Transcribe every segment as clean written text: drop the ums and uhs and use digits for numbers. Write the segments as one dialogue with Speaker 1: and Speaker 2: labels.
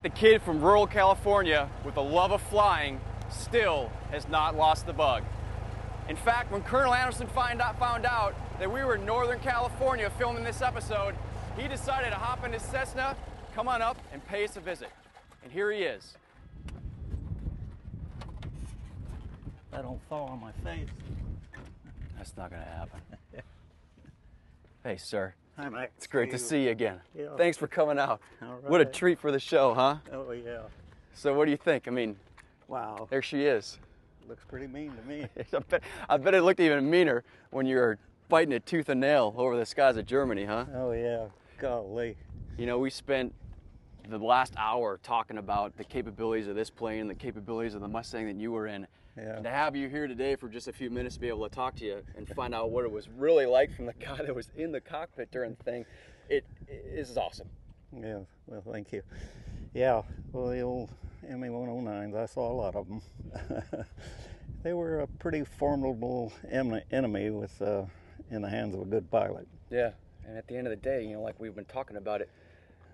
Speaker 1: The kid from rural California with a love of flying still has not lost the bug. In fact, when Colonel Anderson found out that we were in Northern California filming this episode, he decided to hop in his Cessna, come on up, and pay us a visit. And here he is.
Speaker 2: I don't fall on my face.
Speaker 1: That's not gonna happen. Hey, sir.
Speaker 2: Hi, Mike.
Speaker 1: It's great to see you again.
Speaker 2: Yeah.
Speaker 1: Thanks for coming out.
Speaker 2: All right.
Speaker 1: What a treat for the show, huh?
Speaker 2: Oh, yeah.
Speaker 1: So what do you think? I mean,
Speaker 2: Wow.
Speaker 1: there she is.
Speaker 2: Looks pretty mean to me.
Speaker 1: I bet it looked even meaner when you were fighting it tooth and nail over the skies of Germany, huh?
Speaker 2: Oh, yeah. Golly.
Speaker 1: You know, we spent the last hour talking about the capabilities of this plane and the capabilities of the Mustang that you were in.
Speaker 2: Yeah.
Speaker 1: And to have you here today for just a few minutes to be able to talk to you and find out what it was really like from the guy that was in the cockpit during the thing, it is awesome.
Speaker 2: Yeah. Well, thank you. Yeah. Well, the old Me-109s, I saw a lot of them. They were a pretty formidable enemy with in the hands of a good pilot.
Speaker 1: Yeah. And at the end of the day, you know, like we've been talking about it,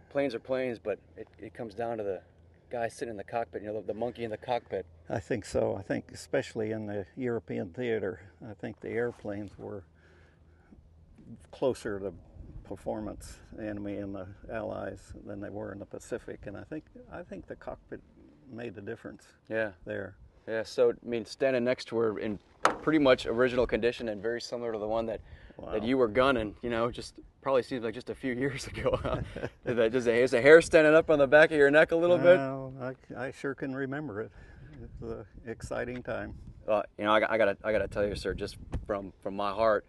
Speaker 1: planes are planes, but it comes down to the guy sitting in the cockpit, you know, the monkey in the cockpit.
Speaker 2: I think so. I think especially in the European theater, I think the airplanes were closer to performance, the enemy and the Allies, than they were in the Pacific. And I think the cockpit made the difference.
Speaker 1: Yeah.
Speaker 2: There.
Speaker 1: Yeah. So I mean, standing next to her in pretty much original condition and very similar to the one that you were gunning, you know, just probably seems like just a few years ago. Huh? Is the hair standing up on the back of your neck a little bit?
Speaker 2: I sure can remember it. It's an exciting time.
Speaker 1: You know, I gotta tell you, sir, just from my heart,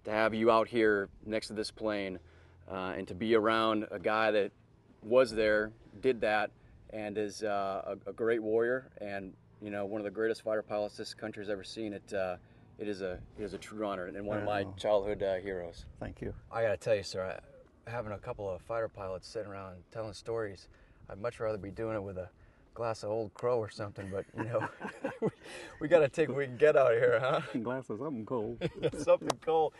Speaker 1: to have you out here next to this plane, and to be around a guy that was there, did that, and is a great warrior, and you know, one of the greatest fighter pilots this country's ever seen. It is a true honor and one of my childhood heroes.
Speaker 2: Thank you.
Speaker 1: I gotta tell you, sir, having a couple of fighter pilots sitting around telling stories, I'd much rather be doing it with a glass of Old Crow or something. But you know, we gotta take what we can get out here, huh?
Speaker 2: A glass of something cold.
Speaker 1: Something cold.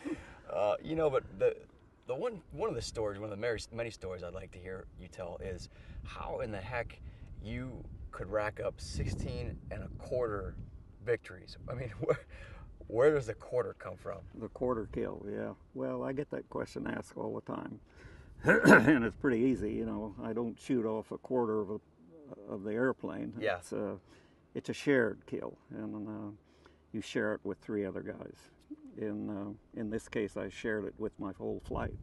Speaker 1: You know, but the one of the stories, one of the many stories I'd like to hear you tell is how in the heck you could rack up 16 1/4 victories. I mean, where does the quarter come from?
Speaker 2: The quarter kill, yeah. Well, I get that question asked all the time, and it's pretty easy. You know, I don't shoot off a quarter of the airplane.
Speaker 1: Yeah.
Speaker 2: It's a shared kill, and you share it with 3 other guys. In this case, I shared it with my whole flight.